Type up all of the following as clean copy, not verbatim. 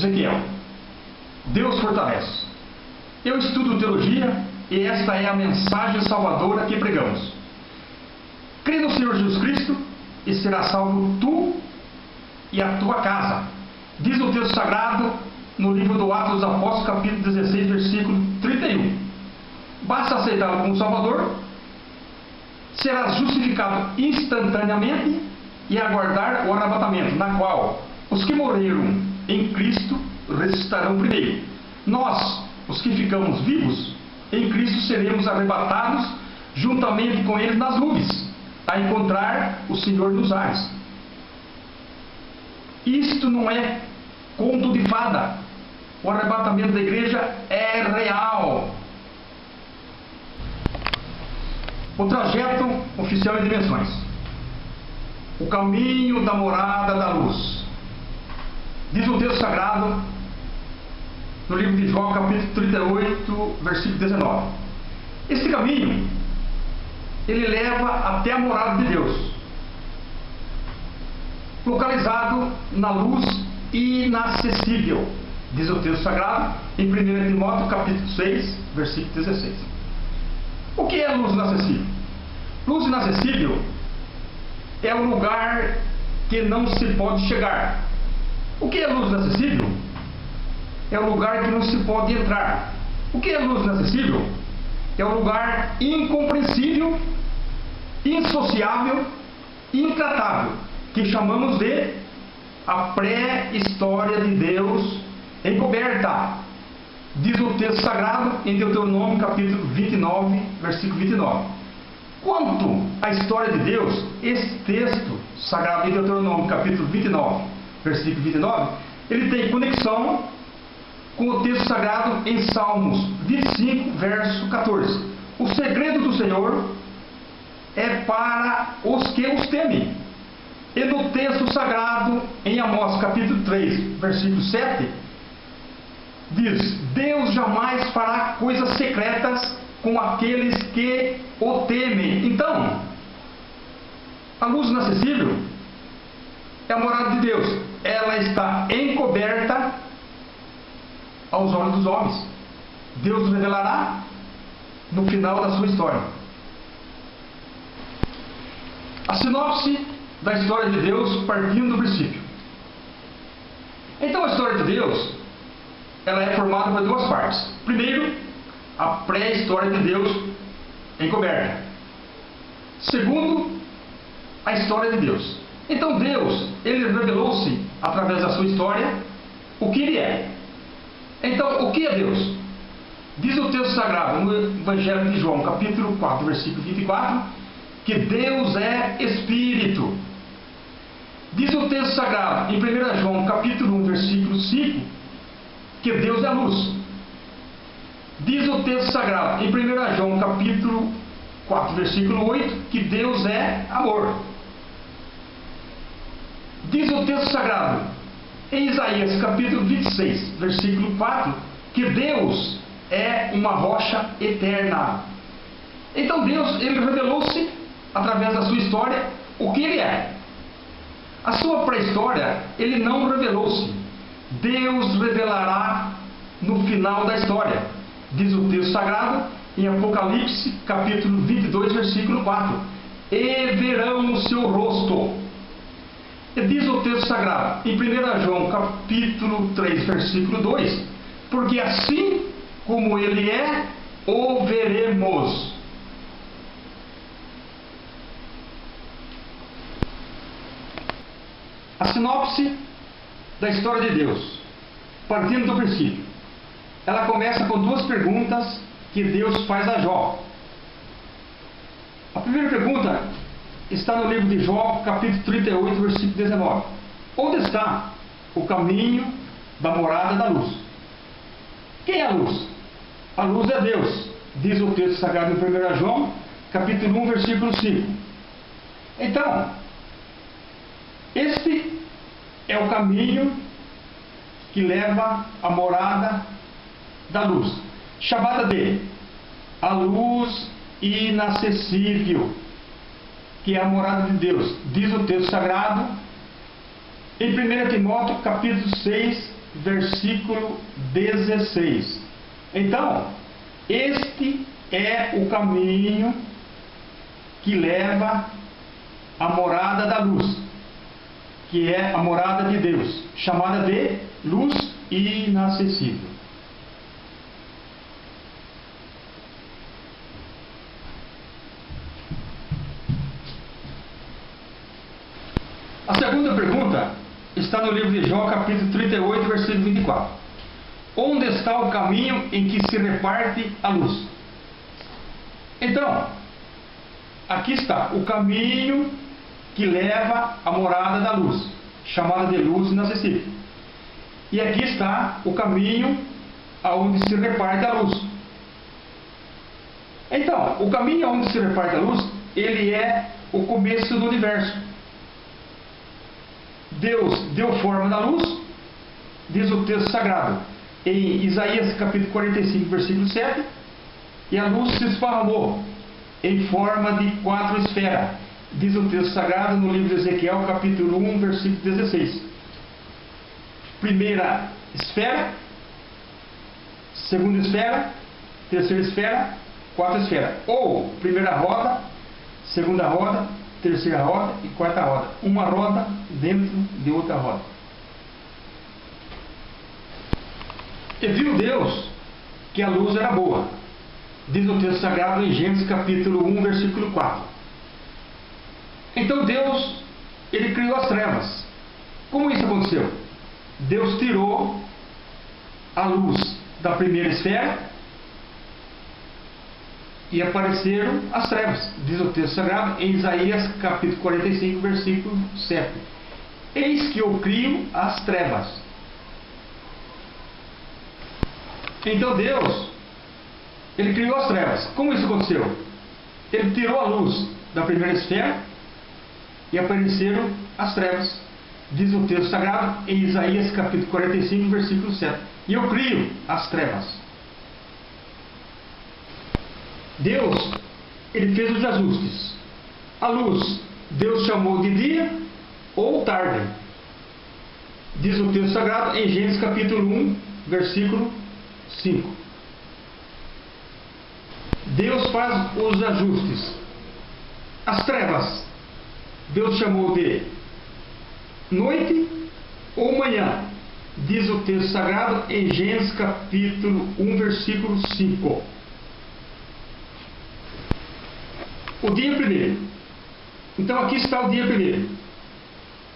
Ezequiel. Deus fortalece. Eu estudo teologia e esta é a mensagem salvadora que pregamos. Crê no Senhor Jesus Cristo e será salvo tu e a tua casa. Diz o texto sagrado no livro do Atos dos Apóstolos, capítulo 16, versículo 31. Basta aceitá-lo como Salvador, serás justificado instantaneamente e aguardar o arrebatamento, na qual os que morreram em Cristo ressuscitarão primeiro. Nós, os que ficamos vivos, em Cristo seremos arrebatados juntamente com Ele nas nuvens, a encontrar o Senhor nos ares. Isto não é conto de fada. O arrebatamento da igreja é real. O trajeto oficial em dimensões. O caminho da morada da luz. Diz o texto sagrado no livro de João, capítulo 38, versículo 19. Este caminho, ele leva até a morada de Deus, localizado na luz inacessível, diz o texto sagrado em 1 Timóteo, capítulo 6, versículo 16. O que é luz inacessível? Luz inacessível é o lugar que não se pode chegar. O que é luz inacessível? É o lugar que não se pode entrar. O que é luz inacessível? É o lugar incompreensível, insociável, intratável, que chamamos de a pré-história de Deus encoberta. Diz o texto sagrado em Deuteronômio, capítulo 29, versículo 29. Quanto à história de Deus, esse texto sagrado em Deuteronômio, capítulo 29, versículo 29, ele tem conexão com o texto sagrado em Salmos 25, verso 14. O segredo do Senhor é para os que os temem. E no texto sagrado em Amós, capítulo 3, versículo 7, diz: Deus jamais fará coisas secretas com aqueles que o temem. Então, a luz inacessível é a morada de Deus. Ela está encoberta aos olhos dos homens. Deus revelará no final da sua história. A sinopse da história de Deus partindo do princípio. Então, a história de Deus, ela é formada por duas partes. Primeiro, a pré-história de Deus encoberta. Segundo, a história de Deus. Então Deus, ele revelou-se através da sua história o que ele é. Então, o que é Deus? Diz o texto sagrado no Evangelho de João, capítulo 4, versículo 24, que Deus é Espírito. Diz o texto sagrado em 1 João, capítulo 1, versículo 5, que Deus é luz. Diz o texto sagrado em 1 João, capítulo 4, versículo 8, que Deus é amor. Diz o texto sagrado em Isaías, capítulo 26, versículo 4, que Deus é uma rocha eterna. Então Deus, ele revelou-se através da sua história o que ele é. A sua pré-história, ele não revelou-se. Deus revelará no final da história. Diz o texto sagrado em Apocalipse, capítulo 22, versículo 4. E verão o seu rosto. E diz o texto sagrado em 1 João, capítulo 3, versículo 2. Porque assim como ele é, o veremos. A sinopse da história de Deus, partindo do princípio, ela começa com duas perguntas que Deus faz a Jó. A primeira pergunta está no livro de Jó, capítulo 38, versículo 19. Onde está o caminho da morada da luz? Quem é a luz? A luz é Deus, diz o texto sagrado em 1 João, capítulo 1, versículo 5. Então, este é o caminho que leva à morada da luz, chamada de a luz inacessível, que é a morada de Deus. Diz o texto sagrado em 1 Timóteo, capítulo 6, versículo 16. Então, este é o caminho que leva à morada da luz, que é a morada de Deus, chamada de luz inacessível. A segunda pergunta está no livro de Jó, capítulo 38, versículo 24. Onde está o caminho em que se reparte a luz? Então, aqui está o caminho que leva à morada da luz, chamada de luz inacessível. E aqui está o caminho aonde se reparte a luz. Então, o caminho aonde se reparte a luz, ele é o começo do universo. Deus deu forma da luz, diz o texto sagrado, em Isaías capítulo 45, versículo 7, e a luz se esparramou em forma de 4 esferas, diz o texto sagrado no livro de Ezequiel capítulo 1, versículo 16. Primeira esfera, segunda esfera, terceira esfera, 4 esferas, ou primeira roda, segunda roda, terceira roda e quarta roda. Uma roda dentro de outra roda. E viu Deus que a luz era boa. Diz o texto sagrado em Gênesis capítulo 1, versículo 4. Então Deus, ele criou as trevas. Como isso aconteceu? Deus tirou a luz da primeira esfera e apareceram as trevas, diz o texto sagrado em Isaías capítulo 45, versículo 7. Eis que eu crio as trevas. Então Deus, ele criou as trevas. Como isso aconteceu? Ele tirou a luz da primeira esfera e apareceram as trevas, diz o texto sagrado em Isaías capítulo 45, versículo 7. E eu crio as trevas. Deus, ele fez os ajustes. A luz, Deus chamou de dia ou tarde. Diz o texto sagrado em Gênesis capítulo 1, versículo 5. Deus faz os ajustes. As trevas, Deus chamou de noite ou manhã. Diz o texto sagrado em Gênesis capítulo 1, versículo 5. O dia primeiro. Então aqui está o dia primeiro.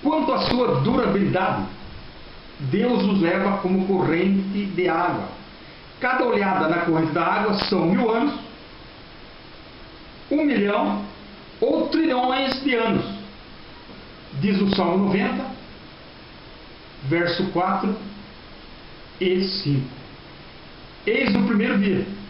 Quanto à sua durabilidade, Deus os leva como corrente de água. Cada olhada na corrente da água são 1000 anos, 1 milhão ou trilhões de anos. Diz o Salmo 90, verso 4 e 5. Eis o primeiro dia.